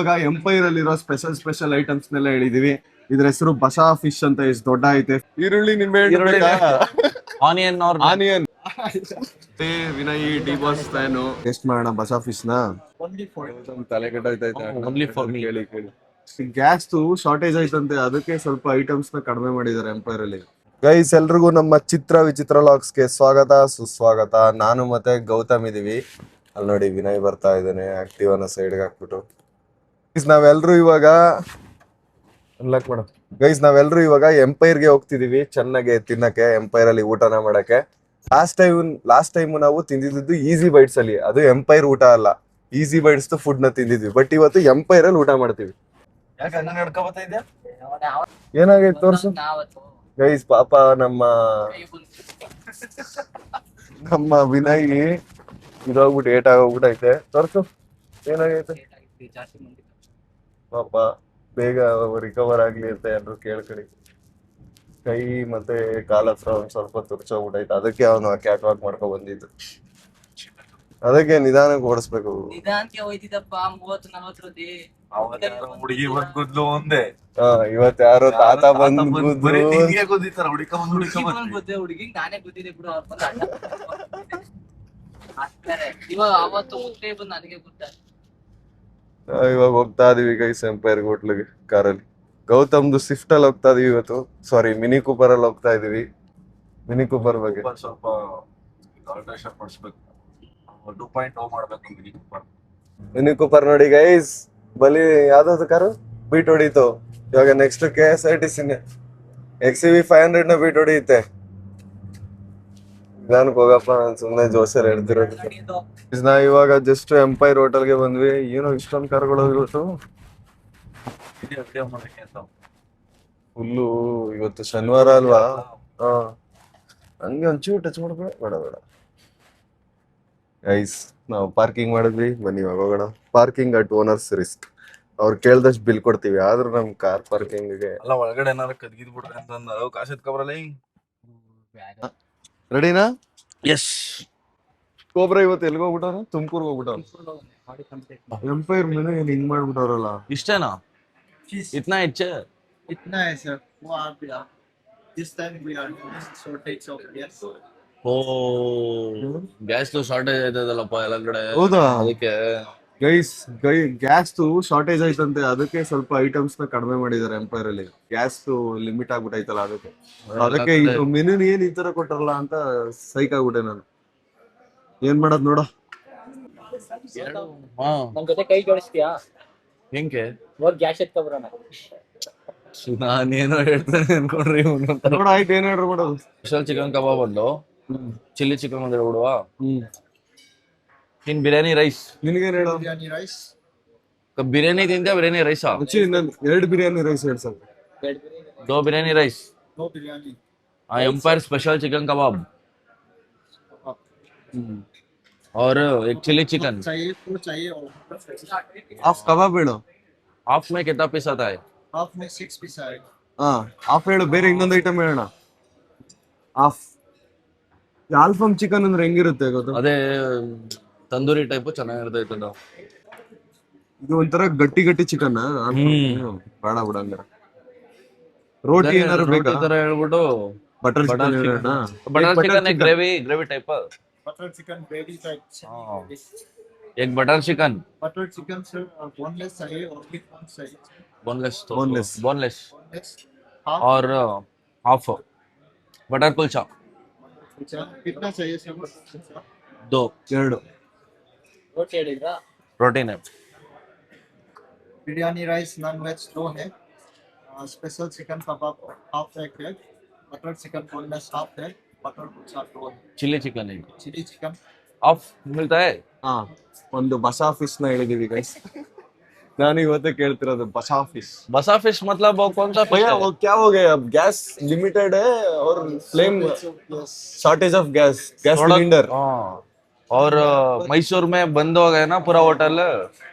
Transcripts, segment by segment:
ಇವಾಗ ಎಂಪೈರ್ ಅಲ್ಲಿರೋ ಸ್ಪೆಷಲ್ ಐಟಮ್ಸ್ನೆಲ್ಲ ಹೇಳಿದೀವಿ. ಇದ್ರ ಹೆಸರು ಬಸಾ ಫಿಶ್ ಅಂತ. ಎಷ್ಟು ದೊಡ್ಡ ಐತೆ. ಈರುಳ್ಳಿ ನಿಂಬೆ onion onion. Vinay D boss fan. Taste ಮಾಡೋಣ ಬಸಾ ಫಿಶ್ ನ. ತಲೆ ಕೆಟ್ಟೈತೈತೆ. Only for me. ಕೇಳಿ ಗ್ಯಾಸ್ ಶಾರ್ಟೇಜ್ ಆಯ್ತಂತೆ, ಅದಕ್ಕೆ ಸ್ವಲ್ಪ ಐಟಮ್ಸ್ ನ ಕಡಿಮೆ ಮಾಡಿದ್ದಾರೆ ಎಂಪೈರ್ ಅಲ್ಲಿ. ಗೈಸ್, ಎಲ್ರಿಗೂ ನಮ್ಮ ಚಿತ್ರ ವಿಚಿತ್ರ ಲಾಗ್ಸ್ಗೆ ಸ್ವಾಗತ ಸುಸ್ವಾಗತ. ನಾನು ಮತ್ತೆ ಗೌತಮ್ ಇದೀವಿ. ಅಲ್ಲಿ ನೋಡಿ ವಿನಯ್ ಬರ್ತಾ ಇದ್ದಾನೆ ಆಕ್ಟಿವ್ ಅನ್ನ ಸೈಡ್ಗೆ ಹಾಕ್ಬಿಟ್ಟು. ನಾವೆಲ್ರು ಇವಾಗ ನಾವೆಲ್ರು ಇವಾಗ ಎಂಪೈರ್ಗೆ ಹೋಗ್ತಿದೀವಿ ಚೆನ್ನಾಗಿ ತಿನ್ನಕ್ಕೆ, ಎಂಪೈರ್ ಅಲ್ಲಿ ಊಟನ ಮಾಡಕ್ಕೆ. ಲಾಸ್ಟ್ ಟೈಮ್ ನಾವು ತಿಂದಿದ್ದು ಈಸಿ ಬೈಟ್ಸ್ ಅಲ್ಲಿ. ಅದು ಎಂಪೈರ್ ಊಟ ಅಲ್ಲ, ಈಸಿ ಬೈಟ್ಸ್ ಫುಡ್ ನ ತಿಂದಿದ್ವಿ. ಬಟ್ ಇವತ್ತು ಎಂಪೈರ್ ಅಲ್ಲಿ ಊಟ ಮಾಡ್ತೀವಿ. ಏನಾಗೈತೆ ತೋರ್ಸು ಗೈಸ್. ಪಾಪ ನಮ್ಮ ವಿನಯ್ ಇದಾಗ್ಬಿಟ್ಟು ಏಟ್ ಆಗೋಗ್ಬಿಟ್ಟೈತೆ. ತೋರ್ಸು ಏನಾಗೈತೆ ಪಾಪ. ಬೇಗ ರಿಕವರ್ ಆಗ್ಲಿ ಅಂತ ಎಲ್ರು ಕೇಳ್ಕಡಿ. ಕೈ ಮತ್ತೆ ಕಾಲ ಹತ್ರ ಒಂದ್ ಸ್ವಲ್ಪ ತುರ್ಚೋಗ್ಬಿಟ್ಟೈತೆ. ಅದಕ್ಕೆ ಅವನು ಕ್ಯಾಟ್ ವಾಕ್ ಮಾಡ್ಕೊಂಡ್ ಬಂದಿದ್ದು. ಅದಕ್ಕೆ ನಿಧಾನಕ್ಕೆ ಓಡಿಸ್ಬೇಕು. ಹುಡುಗಿ ಬಂದ್ ಗುದ್ಲು ಒಂದೇ. ಇವತ್ ಯಾರೋ ತಾತ ಬಂದ್ ಹುಡುಗಿ ನಾನೇ ಗುದ್ದಿದೆ ಬಿಡು. ನನಗೆ ಗೊತ್ತ. ಇವಾಗ ಹೋಗ್ತಾ ಇದೀವಿ ಗೈಸ್ ಎಂಪೈರ್ ಹೋಟ್ಲಿಗೆ ಕಾರಲ್ಲಿ. ಗೌತಮ್ದು ಸ್ವಿಫ್ಟ್ ಅಲ್ಲಿ ಹೋಗ್ತಾ ಇದೀವಿ ಇವತ್ತು. ಸಾರಿ, ಮಿನಿ ಕೂಪರ್ ಅಲ್ಲಿ ಹೋಗ್ತಾ ಇದೀವಿ. ಮಿನಿ ಕೂಪರ್ ಬಗ್ಗೆ ಸ್ವಲ್ಪ ಆಲ್ಟ್ರೇಷನ್ ಮಾಡಿಸ್ಬೇಕು. 2.0 ಮಾಡ್ಬೇಕು ಮಿನಿ ಕೂಪರ್. ಮಿನಿ ಕೂಪರ್ ನೋಡಿ ಗೈಸ್, ಬಲಿ ಯಾವ್ದಾದ್ರು ಕಾರು ಬೀಟ್ ಹೊಡೀತು. ಇವಾಗ ನೆಕ್ಸ್ಟ್ KSRTC XUV 500 ನ ಬೀಟ್ ಹೊಡಿಯುತ್ತೆ. ನಿಧಾನಕ್ಕೆ ಹೋಗಪ್ಪ, ನಾನು ಸುಮ್ಮನೆ ಜೋಶಲ್ಲಿ ಹೇಳ್ತಿರೋದು. ನಾವ್ ಇವಾಗ ಜಸ್ಟ್ ಎಂಪೈರ್ ಹೋಟೆಲ್ಗೆ ಬಂದ್ವಿ. ಏನೋ ಇಷ್ಟೊಂದು ಕಾರ್ಗಳು ಇವತ್ತು. ಫುಲ್ಲು ಇವತ್ತು ಶನಿವಾರ ಅಲ್ವಾ? ಹಾ, ಹಂಗೆ ಒಂಚೂರು ಟಚ್ ಮಾಡ್ಬೇಡ. ಬೇಡ ಗೈಸ್, ನಾವು ಪಾರ್ಕಿಂಗ್ ಮಾಡಿದ್ವಿ. ಬನ್ನಿ ಇವಾಗ ಹೋಗೋಣ. Parking at owners risk. ಅವ್ರು ಕೇಳ್ದಷ್ಟು ಬಿಲ್ ಕೊಡ್ತೀವಿ. ಆದ್ರೂ ನಮ್ ಕಾರ್ ಪಾರ್ಕಿಂಗ್ಗೆ ಅಲ್ಲ, ಒಳಗಡೆ ಏನಾರ ಕದ್ಗಿದ್ ಬಿಡ್ರಿ ಅಂತಂದ ಕಾಸು ಎತ್ಕೊಬರಲ್ಲ. ರೆಡಿನಾ? ಎಸ್. ಕೋಬ್ರ ಇವತ್ತು ಎಲ್ಗ ಹೋಗ್ಬಿಟ್ಟವ್ರ? ತುಮಕೂರ್ಗೆ ಹೋಗ್ಬಿಟ್ಟವ್ರ. ಎಂಪೈರ್ ಮೇಲೆ ಹಿಂಗ್ ಮಾಡ್ಬಿಟ್ಟವ್ರಲ್ಲ. ಇಷ್ಟೇನಾ? ಇತ್ನಾ ಹೆಚ್ಚ? इतना है सर, वो आप this time we are shortage of gas. ಓ, ಗ್ಯಾಸ್ ಶಾರ್ಟೇಜ್ ಆಯ್ತದಲ್ಲಪ್ಪ ಎಲ್ಲ ಕಡೆ. ಹೌದಾ? ಅದಕ್ಕೆ ಗ್ಯಾಸ್ ಶಾರ್ಟೇಜ್ ಆಯ್ತಂತೆ, ಅದಕ್ಕೆ ಸ್ವಲ್ಪ ಐಟಮ್ಸ್ ನ ಕಡಿಮೆ ಮಾಡಿದ್ದಾರೆ ಎಂಪೈರ್ ಅಲ್ಲಿ. ಗ್ಯಾಸ್ ಲಿಮಿಟ್ ಆಗ್ಬಿಟ್ಟೈತಲ್ಲ, ಅದಕ್ಕೆ ಇದು ಮೆನು ಏನ್ ಈ ತರ ಕೊಟ್ಟಾರಲ್ಲ ಅಂತ ಸೈಕ್ ಆಗ್ಬಿಟ್ಟೆ ನಾನು. ಏನ್ ಮಾಡೋದ್ ನೋಡ. ನಮ್ ಜೊತೆ ಕೈ ಜೋಡಿಸ್ತೀಯಾ? ಹೆಂಗೆ ಹೋಗಿ ಗ್ಯಾಸ್ ಎತ್ಕೊಬರೋಣ. ನಾನೇನೋ ಹೇಳ್ತಾನೆ ಅನ್ಕೊಂಡ್ರಿ. ನೋಡ, ಆಯ್ತು. ಏನ್ ಆರ್ಡರ್ ಮಾಡೋದು? ಸ್ಪೆಷಲ್ ಚಿಕನ್ ಕಬಾಬ್ ಒಂದು, ಚಿಲ್ಲಿ ಚಿಕನ್ ಒಂದು ಬಿಡುವ. ಇನ್ ಬಿರಿಯಾನಿ ರೈಸ್. ನಿನಗೇನ್ ಹೇಳೋ? ಬಿರಿಯಾನಿ ರೈಸ್. ಬಿರಿಯಾನಿ ತಿಂತ ಬಿರಿಯಾನಿ ರೈಸಾ? ಎರಡು ಬಿರಿಯಾನಿ ರೈಸ್ ಹೇಳಿ ಸರ್. दो biryani rice. No biryani. Empire special chicken kebab और एक चिली चिकन चाहिए तो चाहिए. ಹಾಫ್ ಕಬಾಬ್ ಹೇಳು. हाफ में कितना पीस आता है? हाफ में 6 पीस आएगा. ಹಾ, ಹಾಫ್ ಹೇಳು. ಬೇರೆ ಇನ್ನೊಂದು ಐಟಮ್ ಹೇಳೋಣ. ಹಾಫ್. ಆಲ್ಫಮ್ ಚಿಕನ್ ಅಂದ್ರೆ ಹೆಂಗಿರುತ್ತೆ ಗೊತ್ತಾ? ಅದೇ ತಂದೂರಿ ಟೈಪ್ ಚೆನ್ನಾಗಿರ್ತೈತೆ. ಇದು ಒಂಥರ ಗಟ್ಟಿ ಚಿಕನ್. ಬೇಡ ಬಿಡ ಹಂಗಾರ. ರೋಟಿ ಏನಾದ್ರು ಬೇಕಾ? ತರ ಹೇಳ್ಬಿಟ್ಟು ಬಟರ್ ಚಿಕನ್ ಹೇಳೋಣ. बटर चिकन एक gravy type. Butter chicken gravy type. एक butter chicken. Butter chicken sir boneless चाहिए और विद बोन चाहिए. बोनलेस और हाफ बटर कुलचा. कितना चाहिए सर? 2 रोटी है. प्रोटीन है. बिरयानी राइस नॉन वेज 2 है. स्पेशल चिकन कबाब हाफ है. बटर चिकन बोनलेस हाफ है. बटर कुलचा 2 है. चिली चिकन है. चिली चिकन हाफ मिलता है. ಹಾ, ಒಂದು ಬಸಾ ಫಿಶ್ ನ ಹೇಳಿದೀವಿ ಗೈಸ್. ನಾನು ಇವತ್ತೇ ಕೇಳ್ತಿರೋದು ಬಸಾ ಫಿಶ್. बसा फिश मतलब वो कौन सा फिश भैया है? वो क्या हो गया? अब गैस लिमिटेड है और flame shortage of gas cylinder. हाँ, और मैसूर में बंद हो गए ना पूरा होटल.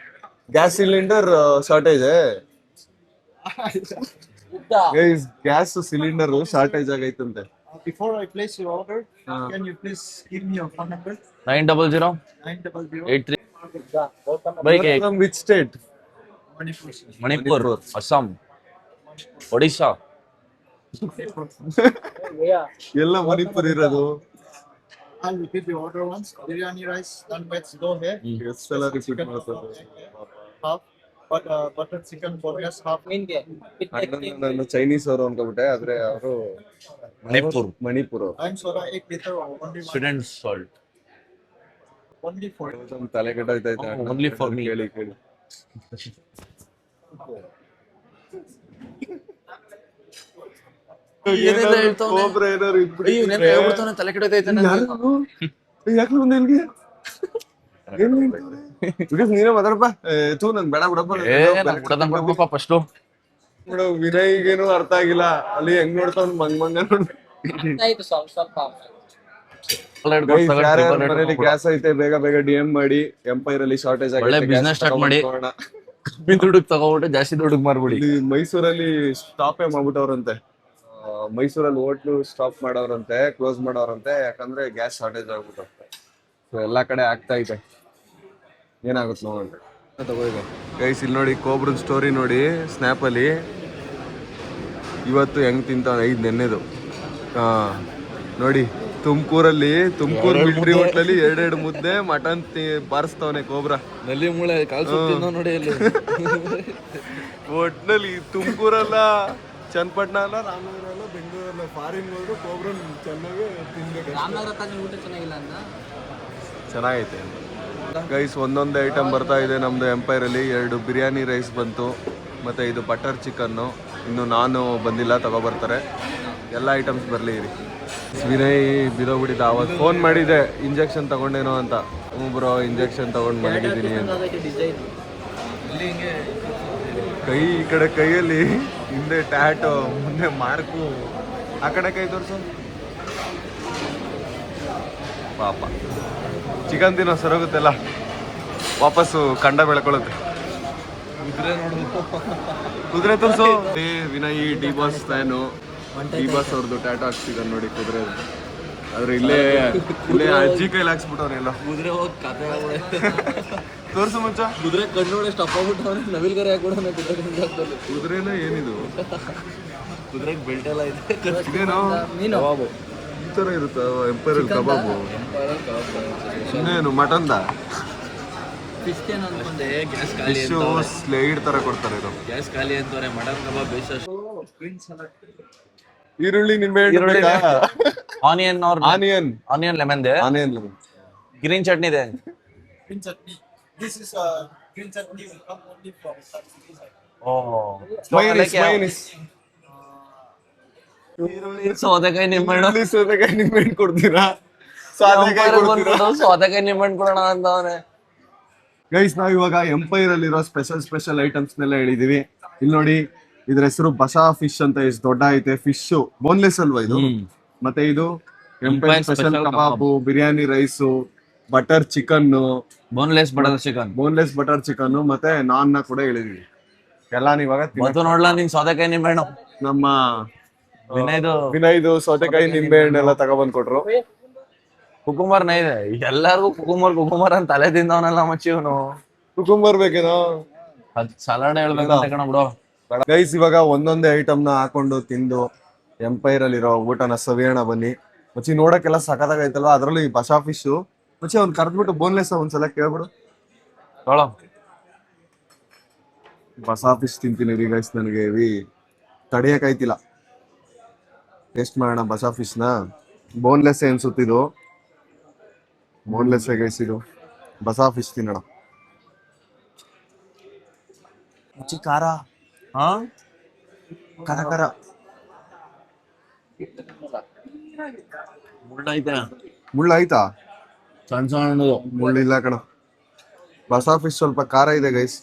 गैस सिलेंडर शॉर्टेज है ಗೈಸ್. ಗ್ಯಾಸ್ ಸಿಲಿಂಡರ್ ಶಾರ್ಟೇಜ್ ಆಗೈತಂತೆ. Before I place your order, can you please give me your phone number? 900 900 83. भाई के From which state? Manipur. Manipur, Assam, Odisha. ಎಲ್ಲ ಮಣಿಪುರ್ ಇರೋದು. I'll repeat the order once. Biryani rice, non-veg, go ahead. ಎಷ್ಟು ಸಲ repeat Chicken ಮಾಡ್ತಾರೆ. half, but butter chicken boneless half. ನಾನು Chinese ಅವರು ಅನ್ಕೋಬಿಟ್ಟೆ, ಆದ್ರೆ ಅವರು Manipur. Manipur. I'm soda 8 liter or only one. Sweet and salt. Only for ತಲೆ ಕೆಟ್ಟೋಯ್ತೈತೆ. Oh, only for me. ಕೇಳಿ ಕೇಳಿ. ಏನೆಲ್ಲ ಹೇಳ್ತಾವ್ನೆ? ಕೋಬ್ರಾ ಏನಾದ್ರು ಇಟ್ಬಿಟ್ಟಿದ್ರೆ- ತಲೆ ಕೆಡೋದೈತೆ ಯಾರು? ಯಾಕೆ ಬಂದೆ ಇಲ್ಲಿಗೆ? ಏನ್ ಹೇಳ್ತಾವ್ನೆ? ಬಿಕಾಸ್ ನೀನೇ ಮಾತಾಡಪ್ಪ. ತೂ ನನ್ ಬೇಡ ಬಿಡಪ್ಪ. ಫಸ್ಟು ಬಿಡು, ವಿನಯ್ಗೇನು ಅರ್ಥ ಆಗಿಲ್ಲ. ಅಲ್ಲಿ ಹೆಂಗ್ ನೋಡ್ತಾವ್ ಮಂಗ ನೋಡ್. ಮನೇಲಿ ಗ್ಯಾಸ್ ಐತೆ, ಬೇಗ ಬೇಗ DM ಮಾಡಿ. ಎಂಪೈರ್ ಅಲ್ಲಿ ಶಾರ್ಟೇಜ್ ಒಳ್ಳೆ business start ಮಾಡಿ. ಕಮ್ಮಿ ದುಡ್ಡಿಗೆ ತಗೋಬಿಟ್ಟು ಜಾಸ್ತಿ ದುಡ್ಡಿಗೆ ಮಾರ್ಬಿಡಿ. ಇಲ್ಲಿ ಮೈಸೂರಲ್ಲಿ ಸ್ಟಾಪೇ ಮಾಡ್ಬಿಟ್ಟವ್ರಂತೆ. ಮೈಸೂರಲ್ಲಿ ಹೋಟ್ಲು ಸ್ಟಾಪ್ ಮಾಡವ್ರಂತೆ, ಕ್ಲೋಸ್ ಮಾಡವ್ರಂತೆ, ಯಾಕಂದ್ರೆ ಗ್ಯಾಸ್ ಶಾರ್ಟೇಜ್ ಆಗ್ಬಿಟ್ಟಂತೆ. ಸೊ ಎಲ್ಲಾ ಕಡೆ ಆಗ್ತಾ ಇದೆ, ಏನಾಗುತ್ತೆ ನೋಡೋಣ. ತಗೋಯಿದೆ ಗೈಸ್, ಇಲ್ಲಿ ನೋಡಿ ಕೋಬ್ರನ್ ಸ್ಟೋರಿ ನೋಡಿ ಸ್ನ್ಯಾಪ್ ಅಲ್ಲಿ. ಇವತ್ತು ಹೆಂಗ್ ತಿಂತಾವ, 5 ನೆನ್ನೆದು. ನೋಡಿ ತುಮಕೂರಲ್ಲಿ, ತುಮಕೂರು ಮಿಲ್ಟ್ರಿ ಹೋಟ್ಲಲ್ಲಿ 2 ಮುದ್ದೆ ಮಟನ್ ಬಾರಿಸ್ತವನೆ ಕೋಬ್ರಾ. ನಲ್ಲಿ ಮೂಳೆ ಕಾಲ್ಸುತ್ತಿದ್ದ ನೋಡಿ ಇಲ್ಲಿ. ಒಟ್ನಲ್ಲಿ ತುಮಕೂರಲ್ಲ, ಚನ್ನಪಟ್ಟಣ ಅಲ್ಲ, ರಾಮನಗರ ಅಲ್ಲ, ಬೆಂಗಳೂರಲ್ಲ, ಫಾರಿನ್ ಹೋದ್ರು ಕೋಬ್ರನ್ ಚೆನ್ನಾಗಿ ತಿನ್ಬೇಕು. ಚೆನ್ನಾಗೈತೆ ಗೈಸ್. ಒಂದೊಂದೇ ಐಟಮ್ ಬರ್ತಾ ಇದೆ ನಮ್ದು ಎಂಪೈರ್ ಅಲ್ಲಿ. 2 ಬಿರಿಯಾನಿ ರೈಸ್ ಬಂತು, ಮತ್ತೆ ಇದು ಬಟರ್ ಚಿಕನ್ನು. ಇನ್ನು ನಾನು ಬಂದಿಲ್ಲ, ತಗೊಬರ್ತಾರೆ. ಎಲ್ಲ ಐಟಮ್ಸ್ ಬರಲಿ ಇರಿ. ವಿನಯ್ ಬಿದೋಗ್ಬಿಟ್ಟಿದ್ದ. ಅವತ್ತು ಫೋನ್ ಮಾಡಿದೆ ಇಂಜೆಕ್ಷನ್ ತಗೊಂಡೇನೋ ಅಂತ. ಬ್ರೋ ಇಂಜೆಕ್ಷನ್ ತಗೊಂಡು ಮಲಗಿದ್ದೀನಿ ಅಂತ. ಕೈ ಈ ಕಡೆ ಕೈಯಲ್ಲಿ ಹಿಂದೆ ಟ್ಯಾಟೋ, ಮುಂದೆ ಮಾರ್ಕು. ಆ ಕಡೆ ಕೈ ತೋರ್ಸು ಪಾಪ. ಚಿಕನ್ ತಿನ್ನೋ ಸರೋಗುತ್ತೆಲ್ಲ, ವಾಪಸ್ಸು ಕಂಡ ಬೆಳ್ಕೊಳ್ಳುತ್ತೆ. ಕುದುರೆ ತೋರ್ಸು. Vinay D boss fan. D boss ಅವ್ರದ್ದು ಟ್ಯಾಟೋ ಹಾಕ್ಸಿದಾರೆ ನೋಡಿ ಕುದುರೆ. ಆದ್ರೆ ಇಲ್ಲೇ ಅಜ್ಜಿ ಕೈಲಿ ಹಾಕ್ಸ್ಬಿಟ್ಟವ್ರೆಲ್ಲ. ಕುದುರೆ ಹೋಗಿ ಕತೆ ತೋರ್ಸು ಮುಂಚ. ಕುದುರೆ ಕಣ್ಣು ಸ್ಟಪ್ ಆಗ್ಬಿಟ್ಟು ನವಿಲ್ ಗರಿ ಹಾಕೊಡೋಣ. ಕುದುರೆನ ಏನಿದು? ಕುದುರೆಗೆ ಬೆಲ್ಟ್ ಎಲ್ಲ ಇದೆ. ಇದೇನೋ ಕಬಾಬು ಈ ತರ ಇರುತ್ತ ಎಂಪೈರ್ ಕಬಾಬು. ಇನ್ನೇನು ಮಟನ್ದ ಗ್ಯಾಸ್ ಖಾಲಿ ಸ್ಲೈಡ್ ತರ ಕೊಡ್ತಾರೆ ಇದು. ಗ್ಯಾಸ್ ಖಾಲಿ ಅಂತಾರೆ. ಮಟನ್ ಕಬಾಬ್ ಬೇಸ್. ಈರುಳ್ಳಿ ನಿಂಬೆ ಆನಿಯನ್ ಆನಿಯನ್ ಲೆಮನ್ ಇದೆ. ಆನಿಯನ್ ಗ್ರೀನ್ ಚಟ್ನಿ ಇದೆ. green chutney. This is green chutney will come only from minus ಈರುಳ್ಳಿ, ಸೌತೆಕಾಯಿ, ನಿಂಬೆಹಣ್ಣು. ಸೌತೆಕಾಯಿ ನಿಂಬೆಹಣ್ಣು ಕೊಡ್ತೀರಾ? ಸೌತೆಕಾಯಿ ನಿಂಬೆಹಣ್ಣು ಕೊಡೋಣ ಅಂತವನೆ. ಗೈಸ್, ನಾವ್ ಇವಾಗ ಎಂಪೈರ್ ಅಲ್ಲಿರೋ ಸ್ಪೆಷಲ್ ಐಟಮ್ಸ್ ನೆಲ್ಲ ಹೇಳಿದೀವಿ. ಇಲ್ಲಿ ನೋಡಿ, ಇದ್ರ ಹೆಸರು ಬಸಾ ಫಿಶ್ ಅಂತ. ಎಷ್ಟು ದೊಡ್ಡ ಐತೆ ಫಿಶ್. ಬೋನ್ಲೆಸ್ ಅಲ್ವಾ ಇದು? ಮತ್ತೆ ಇದು Empire special kebab, biryani rice, butter chicken, boneless butter chicken, ಮತ್ತೆ ನಾನ್ ನ ಕೂಡ ಹೇಳಿದೀವಿ. ಎಲ್ಲ ಇವಾಗ ನೋಡ್ಲಾ ನಿನ್ ಸೌತೆಕಾಯಿ ನಿಂಬೆಹಣ್ಣು. ನಮ್ಮ ವಿನಯ್ದು ಸೌತೆಕಾಯಿ ನಿಂಬೆ ಹಣ್ಣೆಲ್ಲ ತಗೊಬಂದ್ ಕೊಟ್ರು. ಕುಕುಂಬರ್ ಇದೆ. ಎಲ್ಲಾರ್ಗು ಕುಕುಂಬರ್ ಅಂತ ತಲೆ ತಿಂದವನೆಲ್ಲ ಮಚ್ಚಿ ಇವನು. ಕುಕುಂಬರ್ ಬೇಕೇನೋ? ಸಲಾಡ್ ಹೇಳ್ಬೇಕಂತ ಕಣ ಬಿಡು. ಗೈಸ್, ಇವಾಗ ಒಂದೊಂದೇ ಐಟಮ್ ನ ಹಾಕೊಂಡು ತಿಂದು ಎಂಪೈರ್ ಅಲ್ಲಿರೋ ಊಟನ ಸವಿಯೋಣ ಬನ್ನಿ. ಮಚ್ಚಿ ನೋಡಕ್ಕೆಲ್ಲ ಸಖತ್ತಾಗೈತಲ್ವಾ? ಅದ್ರಲ್ಲೂ ಈ ಬಸಾ ಫಿಶ್ ಮಚ್ಚಿ ಅವ್ನ್ ಕರ್ದ್ಬಿಟ್ಟು ಬೋನ್ಲೆಸ್ ಒಂದ್ಸಲ ಕೇಳ್ಬಿಡು. ಬಸಾ ಫಿಶ್ ತಿಂತೀನಿ ರೀ ಗೈಸ್. ನನಗೆ ತಡಿಯಕ್ಕಾಯ್ತಿಲ್ಲ. ಟೇಸ್ಟ್ ಮಾಡೋಣ ಬಸಾ ಫಿಶ್ ನ. ಬೋನ್ಲೆಸ್ ಅನ್ಸುತ್ತಿದು. ಬೋನ್ಲೆಸ್ ಗೈಸ್ ಇದು. ಬಸಾ ಫಿಶ್ ತಿನ್ನೋಣ. ಖಾರ ಖಾರ ಖಾರ ಮುಳ್ಳಾಯ್ತಾ? ಸಣ್ಣ ಸಣ್ಣ ಮುಳ್ಳಿಲ್ಲ ಕಣ. ಬಸಾ ಫಿಶ್ ಸ್ವಲ್ಪ ಖಾರ ಇದೆ ಗೈಸ್.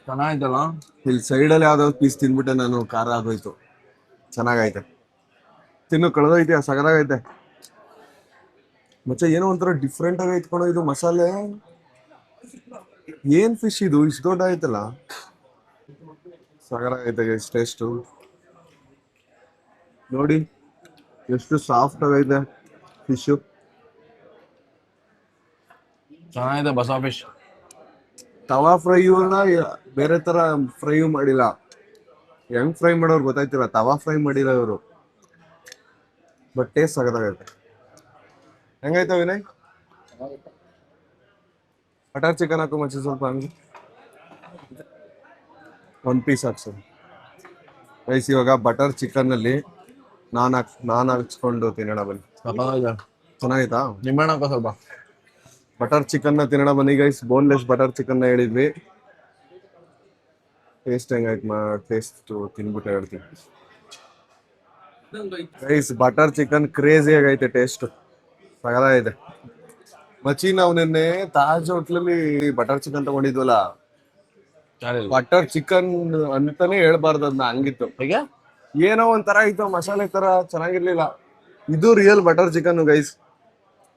ಚೆನ್ನಾಗಿತ್ತಲ್ಲ. ಇಲ್ಲಿ ಸೈಡಲ್ಲಿ ಯಾವ್ದಾವ್ದು ಪೀಸ್ ತಿನ್ಬಿಟ್ಟೆ ನಾನು. ಖಾರ ಆಗೋಯ್ತು. ಚೆನ್ನಾಗೈತೆ. ತಿನ್ನು ಕಳೆದೈತೆ. ಸಗದಾಗೈತೆ ಮಚ್ಚ. ಏನೋ ಒಂಥರ ಡಿಫ್ರೆಂಟ್ ಆಗಿ ಐತ್ಕೊಳೋ ಇದು ಮಸಾಲೆ. ಏನ್ ಫಿಶ್ ಇದು? ಇಷ್ಟು ದೊಡ್ಡ ಆಯ್ತಲ್ಲ. ಸಗದಾಗೈತೆ ಗೈಸ್ ಟೇಸ್ಟು. ನೋಡಿ ಎಷ್ಟು ಸಾಫ್ಟ್ ಆಗೈತೆ ಫಿಶು. ಚೆನ್ನಾಗಿದೆ ಬಸವ ಫಿಶ್. ತವಾ ಫ್ರೈನ ಬೇರೆ ತರ ಫ್ರೈ ಮಾಡಿಲ್ಲ. ಹೆಂಗ್ ಫ್ರೈ ಮಾಡೋರು ಗೊತ್ತಾಯ್ತಿಲ್ಲ, ತವಾ ಫ್ರೈ ಮಾಡಿಲ್ಲ ಇವರು. ಬಟ್ ಟೇಸ್ಟ್ ಸಗದಾಗೈತೆ. ಹೆಂಗೈತೆ ವಿನಯ್? ಬಟರ್ ಚಿಕನ್ ಹಾಕು ಮಚ್ಚಿ ಸ್ವಲ್ಪ ಹಂಗೆ. ಒಂದು ಪೀಸ್ ಹಾಕ್ಸು ರೈಸ್. ಇವಾಗ ಬಟರ್ ಚಿಕನ್ ಅಲ್ಲಿ ನಾನ್ ಹಾಕ್ಸ್ಕೊಂಡು ತಿನ್ನೋಣ ಬನ್ನಿ. ಚೆನ್ನಾಗಿತ್ತಾ? ನಿಂಬೆಹಣ್ಣು ಹಾಕೋ ಸ್ವಲ್ಪ. ಬಟರ್ ಚಿಕನ್ ನ ತಿನ್ನೋಣ ಬನ್ನಿ ಗೈಸ್. ಬೋನ್ಲೆಸ್ ಬಟರ್ ಚಿಕನ್ ನ ಹೇಳಿದ್ವಿ. ಟೇಸ್ಟ್ ಹೆಂಗಾಯ್ತು ಟೇಸ್ಟ್ ತಿನ್ಬಿಟ್ಟು ಹೇಳ್ತೀನಿ ಗೈಸ್. ಬಟರ್ ಚಿಕನ್ ಕ್ರೇಜಿ ಆಗೈತೆ, ಟೇಸ್ಟ್ ಸಗದಾಗೈತೆ ಮಚ್ಚಿ. ನಾವು ನಿನ್ನೆ ತಾಜ್ ಹೋಟ್ಲಲ್ಲಿ ಬಟರ್ ಚಿಕನ್ ತಗೊಂಡಿದ್ವಲ್ಲ, ಬಟರ್ ಚಿಕನ್ ಅಂತಾನೆ ಹೇಳ್ಬಾರ್ದು ಅದನ್ನ, ಹಂಗಿತ್ತು. ಹೇಗೆ? ಏನೋ ಒಂಥರ ಇತ್ತು, ಮಸಾಲೆ ತರ ಚೆನ್ನಾಗಿರ್ಲಿಲ್ಲ. ಇದು ರಿಯಲ್ ಬಟರ್ ಚಿಕನ್ ಗೈಸ್,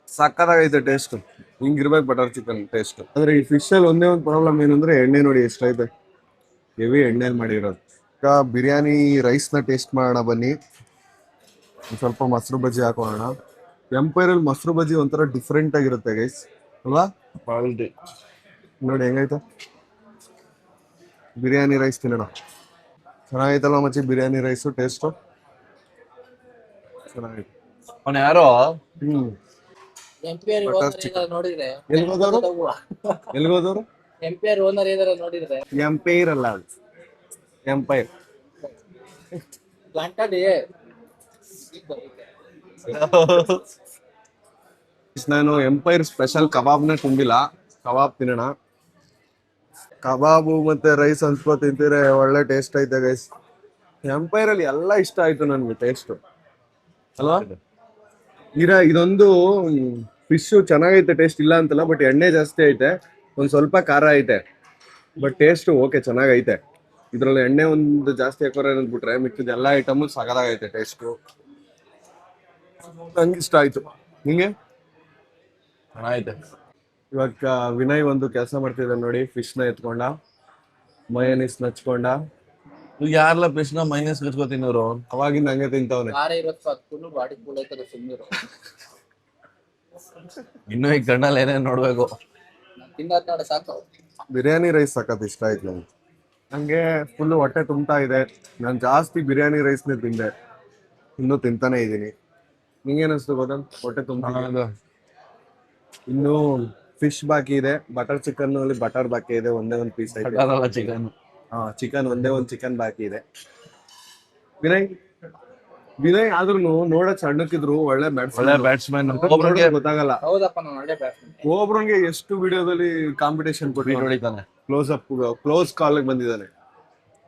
ಸಕ್ಕತ್ತಾಗೈತೆ ಟೇಸ್ಟ್. ಹಿಂಗಿರ್ಬೇಕು ಬಟರ್ ಚಿಕನ್ ಟೇಸ್ಟ್. ಆದ್ರೆ ಈ ಫಿಶ್ ಅಲ್ಲಿ ಒಂದೇ ಒಂದು ಪ್ರಾಬ್ಲಮ್ ಏನಂದ್ರೆ ಎಣ್ಣೆ ನೋಡಿ ಎಷ್ಟೈತೆ, ಹೆವಿ ಎಣ್ಣೆಲಿ ಮಾಡಿರೋದು. ಈಗ ಬಿರಿಯಾನಿ ರೈಸ್ ನ ಟೇಸ್ಟ್ ಮಾಡೋಣ ಬನ್ನಿ. ಒಂದ್ ಸ್ವಲ್ಪ ಮೊಸರು ಬಜ್ಜಿ ಹಾಕೋಣ. ಎಂಪೈರ್ ಅಲ್ಲಿ ಮೊಸರು ಬಜ್ಜಿ ಒಂಥರ ಡಿಫ್ರೆಂಟ್ ಆಗಿರುತ್ತೆ ಗೈಸ್, ಅಲ್ವಾ? ನೋಡಿ ಹೆಂಗೈತೆ ಬಿರಿಯಾನಿ ರೈಸ್ ತಿನ್ನೋಣ. ಚೆನ್ನಾಗೈತಲ್ಲ ಮಚ್ಚಿ ಬಿರಿಯಾನಿ ರೈಸು ಟೇಸ್ಟು ಚೆನ್ನಾಗೈತೆ. ಅವನು ಯಾರೋ ಎಂಪೈರ್ Butter ಓನರ್ chicken. ನೋಡಿದ್ರೆ ಎಲ್ಗೋದವ್ರು? ಎಂಪೈರ್ ಓನರ್ ಏನಾರ ನೋಡಿದ್ರೆ ಎಂಪೈರ್ ಅಲ್ಲ ಅದು, ಎಂಪೈರ್. ಪ್ಲಾಂಟೆಡ್ ನಾನು ಎಂಪೈರ್ ಸ್ಪೆಷಲ್ ಕಬಾಬ್ನ ತುಂಬಿಲ್ಲ, ಕಬಾಬ್ ತಿನ್ನೋಣ. ಕಬಾಬು ಮತ್ತೆ ರೈಸ್ ಅನ್ಸ್ಕೊ ತಿಂತೀರ, ಒಳ್ಳೆ ಟೇಸ್ಟ್ ಐತೆ ಗೈಸ್. ಎಂಪೈರ್ ಅಲ್ಲಿ ಎಲ್ಲ ಇಷ್ಟ ಆಯ್ತು ನನ್ಗೆ ಟೇಸ್ಟ್, ಅಲ್ವಾ? ಇದೊಂದು ಫಿಶ್ ಚೆನ್ನಾಗೈತೆ, ಟೇಸ್ಟ್ ಇಲ್ಲ ಅಂತಲ್ಲ, ಬಟ್ ಎಣ್ಣೆ ಜಾಸ್ತಿ ಐತೆ, ಒಂದ್ ಸ್ವಲ್ಪ ಖಾರ ಐತೆ, ಬಟ್ ಟೇಸ್ಟ್ ಓಕೆ ಚೆನ್ನಾಗೈತೆ. ಇದ್ರಲ್ಲಿ ಎಣ್ಣೆ ಒಂದು ಜಾಸ್ತಿ ಹಾಕೋರೆ ಅಂದ್ಬಿಟ್ರೆ ಮಿಕ್ಕಿದ ಎಲ್ಲ ಐಟಮ್ ಸಗದಾಗೈತೆ ಟೇಸ್ಟ್. ನಂಗೆ ಇಷ್ಟ ಆಯ್ತು. ನಿಂಗೆ? ಚೆನ್ನಾಗೈತೆ. ಇವಾಗ ವಿನಯ್ ಒಂದು ಕೆಲಸ ಮಾಡ್ತಿದ್ದ ನೋಡಿ, ಫಿಶ್ ನ ಎತ್ಕೊಂಡ, ಮಯೋನೀಸ್ ನಚ್ಕೊಂಡ. ಯಾರಲ್ಲ ಫಿಶ್ನ ಮೈನಸ್ ಕಚ್ಕೋತೀನಿ ಇವ್ರು. ಅವಾಗಿಂದ ಹಂಗೆ ತಿಂತವನೆ. ಖಾರ ಇರೋದು ಹತ್ತು ಬಾಡಿ ಕೂಲ್ ಆಯ್ತದ ಸುಮ್ಮನಿರು. ಇನ್ನೂ ಈ ಕಣ್ಣಲ್ಲಿ ಏನೇನ್ ನೋಡ್ಬೇಕು. ತಿನ್ನೋದ್ ನೋಡ ಸಾಕು. ಬಿರಿಯಾನಿ ರೈಸ್ ಸಖತ್ ಇಷ್ಟ ಆಯ್ತು ನಂಗೆ. ನಂಗೆ ಫುಲ್ ಹೊಟ್ಟೆ ತುಂಬ್ತಾ ಇದೆ. ನಾನು ಜಾಸ್ತಿ ಬಿರಿಯಾನಿ ರೈಸ್ನೇ ತಿಂದೆ, ಇನ್ನೂ ತಿಂತಾನೆ ಇದ್ದೀನಿ. ನಿಂಗೇನಿಸ್ತು ಗೊತ್ತಾ? ಹೊಟ್ಟೆ ತುಂಬ. ಇನ್ನು ಫಿಶ್ ಬಾಕಿ ಇದೆ, ಬಟರ್ ಚಿಕನ್ ಅಲ್ಲಿ ಬಟರ್ ಬಾಕಿ ಇದೆ, ಒಂದೇ ಒಂದು ಪೀಸ್ ಐತೆ. ಚಿಕನ್ ಚಿಕನ್ ಒಂದೇ ಒಂದು ಚಿಕನ್ ಬಾಕಿ ಇದೆ. ವಿನಯ್ ಆದ್ರೂ ನೋಡಕ್ ಸಣ್ಣಕ್ಕಿದ್ರು ಒಳ್ಳೆ ಒಳ್ಳೆ ಬ್ಯಾಟ್ಸ್ಮನ್. ಗೊತ್ತಾಗಲ್ಲ. ಹೌದಪ್ಪ ನಾನು ಒಳ್ಳೆ ಬ್ಯಾಟ್ಸ್ಮನ್. ಒಬ್ರಿಗೆ ಎಷ್ಟು ವಿಡಿಯೋದಲ್ಲಿ ಕಾಂಪಿಟೇಷನ್ ಕೊಟ್ಟು ಹೊಡಿತಾನೆ. ಕ್ಲೋಸ್ ಕಾಲ್ ಬಂದಿದ್ದಾನೆ.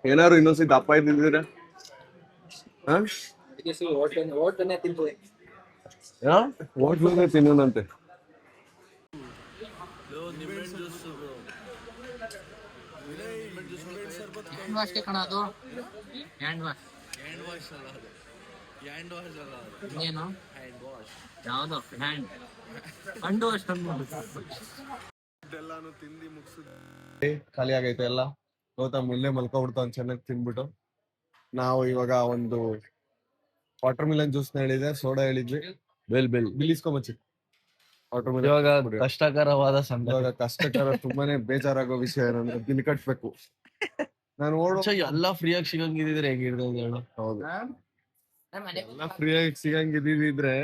ಏನಾದ್ರು ಇನ್ನೊಂದ್ಸತಿ ದಪ್ಪ ಇದ್ದಿದ್ರೆ ಓಟನ್ನೇ ತಿಂತೀವಿ. ಹೋಟ್ಲೇ ತಿನ್ನೋಣಂತೆ. ಹ್ಯಾಂಡ್ ವಾಶ್ಗೆ ಕಣ ಅದು. ಹ್ಯಾಂಡ್ ವಾಶ್ ಏನು ಯಾವ್ದು ಹ್ಯಾಂಡ್ ವಾಶ್ ಎಲ್ಲಾನು ತಿಂದಿ ಮುಗಿಸಿದ್ವಿ, ಖಾಲಿ ಆಗೈತೆ ಎಲ್ಲ. ಗೌತಮ್ ಇಲ್ಲೇ ಮಲ್ಕೊಬಿಡ್ತಾವ್ ಚೆನ್ನಾಗಿ ತಿನ್ಬಿಟ್ಟು. ನಾವು ಇವಾಗ ಒಂದು ವಾಟರ್ ಮಿಲನ್ ಜ್ಯೂಸ್ ನ ಹೇಳಿದೆ, ಸೋಡಾ ಹೇಳಿದ್ವಿ. ಬಿಲ್ ಇಸ್ಕೊಂಬಚ್ಚಿ. ವಾಟರ್ ಇವಾಗ ಮಿಲನ್ ಕಷ್ಟಕರವಾದ ಸಂದರ್ಭ. ಇವಾಗ ಕಷ್ಟಕರ, ತುಂಬಾನೇ ಬೇಜಾರಾಗೋ ವಿಷಯ ಏನಂದ್ರೆ ಬಿಲ್ ಕಟ್ಬೇಕು. ನಾನು ಎಲ್ಲ ಫ್ರೀಯಾಗಿ ಸಿಗಂಗಿದ್ರೆ ಹೇಗಿರ್ತದೆ ಹೇಳು. ಹೌದು, ಎಲ್ಲ ಫ್ರೀಯಾಗಿ ಸಿಗಂಗಿದ್ರೆ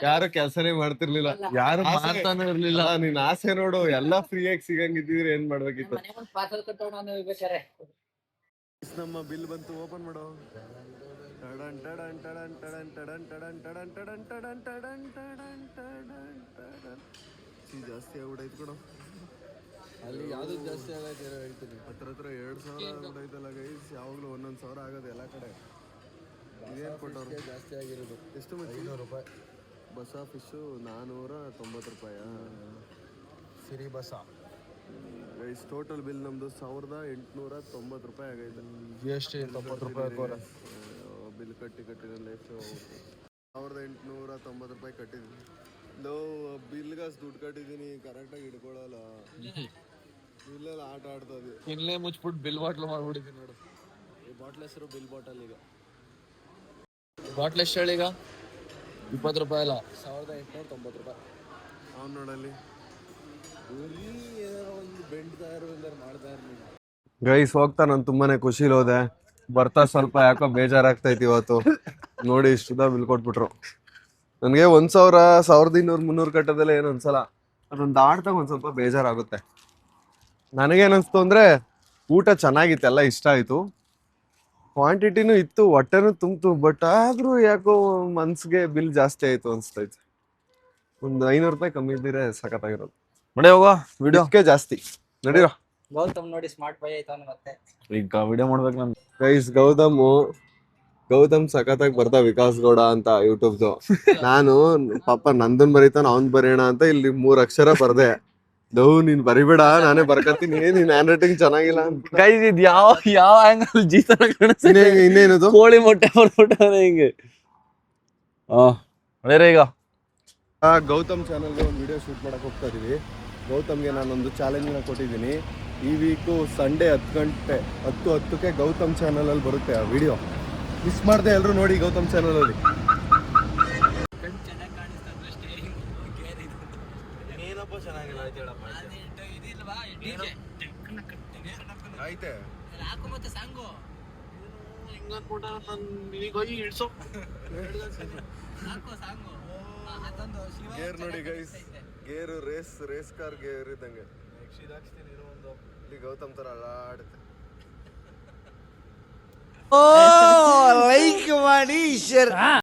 ಯಾರು ಕೆಲಸನೇ ಮಾಡ್ತಿರ್ಲಿಲ್ಲ, ಯಾರು ಮಾಡ್ತಾನೆ ಇರ್ಲಿಲ್ಲ. ನಿನ್ ಆಸೆ ನೋಡು, ಎಲ್ಲ ಫ್ರೀಯಾಗಿ ಸಿಗಂಗಿದ್ರೆ ಏನ್ ಮಾಡ್ಬೇಕಿತ್ತು. ಪಾರ್ಸಲ್ ಕಟ್ಟೋಣ ನೀವು ಬೇಕಾರೆ. ನಮ್ಮ ಬಿಲ್ ಬಂತು, ಓಪನ್ ಮಾಡೋ. ಜಾಸ್ತಿ ಆಗ್ಬಿಡೈತ್ ಕೊಡು. ಅಲ್ಲಿ ಯಾವ್ದು ಜಾಸ್ತಿ ಆಗೈತೆ ಹೇಳ್ತೀನಿ. ಹತ್ರ 2,000 ಆಗ್ಬಿಟ್ಟೈತಲ್ಲ ಗೈಸ್. ಯಾವಾಗ್ಲೂ 1,000 ಆಗೋದು ಎಲ್ಲ ಕಡೆ. ಇದೇನ್ ಕೊಟ್ಟವ್ರು? ಜಾಸ್ತಿ ಆಗಿರೋದು ಎಷ್ಟು ಮಚ್ಚಿ? 500 ರೂಪಾಯಿ. ಬಸ ಫಿಶು 490 ರೂಪಾಯಿ. ಸಿರಿ ಬಸ ಗೈಸ್ ಟೋಟಲ್ ಬಿಲ್ ನಮ್ದು 1,890 ರೂಪಾಯಿ ಆಗೈತೆ. GST 90 ರೂಪಾಯಿ ಹಾಕೋರೆ. ಬಿಲ್ ಕಟ್ಟಿ ನನ್ನ ಲೈಫ್ 1,890 ರೂಪಾಯಿ ಕಟ್ಟಿದ್ದೀನಿ. ಬಿಲ್ಗಾಸ್ ದುಡ್ಡು ಕಟ್ಟಿದ್ದೀನಿ, ಕರೆಕ್ಟಾಗಿ ಹಿಡ್ಕೊಳ್ಳಲ್ಲ. ಇಲ್ಲೆಲ್ಲ ಆಟ ಆಡ್ತದೆ. ಇಲ್ಲೇ ಮುಚ್ಬಿಟ್ಟು ಬಿಲ್ ಬಾಟ್ಲ್ ಮಾಡ್ಬಿಟ್ಟಿದ್ದೀನಿ ನೋಡು. ಈ ಬಾಟ್ಲ್ ಹೆಸರು ಬಿಲ್ ಬಾಟಲ್. ಈಗ ಬಾಟ್ಲ್ ಎಷ್ಟು ಹೇಳಿ? ಈಗ 20 ರೂಪಾಯಿ ಅಲ್ಲ, 1,890 ರೂಪಾಯಿ. ಅವ್ನು ನೋಡಲ್ಲಿ ಗೈಸ್ ಹೋಗ್ತಾ ನಾನು ತುಂಬಾನೇ ಖುಷಿಲಿ ಹೋದೆ, ಬರ್ತಾ ಸ್ವಲ್ಪ ಯಾಕೋ ಬೇಜಾರಾಗ್ತೈತಿ ಇವತ್ತು. ನೋಡಿ ಇಷ್ಟುದ ಬಿಲ್ ಕೊಟ್ಬಿಟ್ರು ನನಗೆ. 1,000, 1,200, 300 ಕಟ್ಟೋದಲ್ಲ ಏನು ಅನ್ಸಲ್ಲ, ಅದೊಂದು ದಾಟ್ದಾಗ ಒಂದ್ ಸ್ವಲ್ಪ ಬೇಜಾರಾಗುತ್ತೆ. ನನಗೇನನ್ಸ್ತು ಅಂದ್ರೆ ಊಟ ಚೆನ್ನಾಗಿತ್ತು, ಎಲ್ಲ ಇಷ್ಟ ಆಯ್ತು, ಕ್ವಾಂಟಿಟಿನೂ ಇತ್ತು, ಹೊಟ್ಟೆನೂ ತುಂಬಿತು. ಬಟ್ ಆದ್ರೂ ಯಾಕೋ ಮನ್ಸಿಗೆ ಬಿಲ್ ಜಾಸ್ತಿ ಆಯ್ತು ಅನ್ಸ್ತೈತೆ. ಒಂದು 500 ರೂಪಾಯಿ ಕಮ್ಮಿ ಇದ್ದಿದ್ರೆ ಸಖತ್ತಾಗಿರೋದು. ನೋಡಿ ಹೋಗೋ ವಿಡಿಯೋ ಜಾಸ್ತಿ ನಡೀರೋ. ಗೌತಮ್ ನೋಡಿ ಸ್ಮಾರ್ಟ್ ಬಾಯ್ ಆಯ್ತಾನ ಮತ್ತೆ. ಈಗ ವಿಡಿಯೋ ಮಾಡ್ಬೇಕು ನಾನು. ಗೈಸ್ ಗೌತಮ್ ಸಖತ್ತಾಗಿ ಬರ್ತಾ ವಿಕಾಸ್ ಗೌಡ ಅಂತ ಯೂಟ್ಯೂಬ್ದು. ನಾನು ಪಾಪ ನಂದನ್ ಬರೀತಾನ ಅವ್ನ್ ಬರೆಯೋಣ ಅಂತ ಇಲ್ಲಿ 3 ಅಕ್ಷರ ಬರ್ದೆ. ನೀನ್ ಬರಿಬೇಡ, ನಾನೇ ಬರ್ಕತ್ತೀನಿ, ನೀನ್ ಹ್ಯಾಂಡ್ ರೈಟಿಂಗ್ ಚೆನ್ನಾಗಿಲ್ಲ ಅಂತ. ಗೈಸ್ ಇದು ಯಾವ ಆಂಗಲ್ ಜೀತನ ಕಾಣಿಸ್ತಿದೆ. ಇನ್ನೇನದು ಕೋಳಿ ಮೊಟ್ಟೆ ಬರ್ಬಿಟ್ಟವನೆ ಹಿಂಗೆ. ಅದೇ ಈಗ ಗೌತಮ್ ಚಾನಲ್ಗೆ ಒಂದು ವಿಡಿಯೋ ಶೂಟ್ ಮಾಡಕ್ ಹೋಗ್ತಾ ಇದೀವಿ. ಗೌತಮ್ಗೆ ನಾನೊಂದು ಚಾಲೆಂಜ್ನ ಕೊಟ್ಟಿದ್ದೀನಿ. ಈ ವೀಕು ಸಂಡೇ 10:10ಕ್ಕೆ ಗೌತಮ್ ಚಾನಲ್ ಅಲ್ಲಿ ಬರುತ್ತೆ ಆ ವಿಡಿಯೋ. ಮಿಸ್ ಮಾಡದೆ ಎಲ್ಲರೂ ನೋಡಿ ಗೌತಮ್ ಚಾನಲ್ ಅಲ್ಲಿ. ಆಯ್ತೆ ಗೇರ್ ನೋಡಿ ಗೈಸ್, ಗೇರು ರೇಸ್ ಕಾರ್ ಗೇರ್ ಇದ್ದಂಗೆ. ಇಲ್ಲಿ ಗೌತಮ್ ತರ ಅಲಾಡುತ್ತೆ. ಲೈಕ್ ಮಾಡಿ ಶೇರ್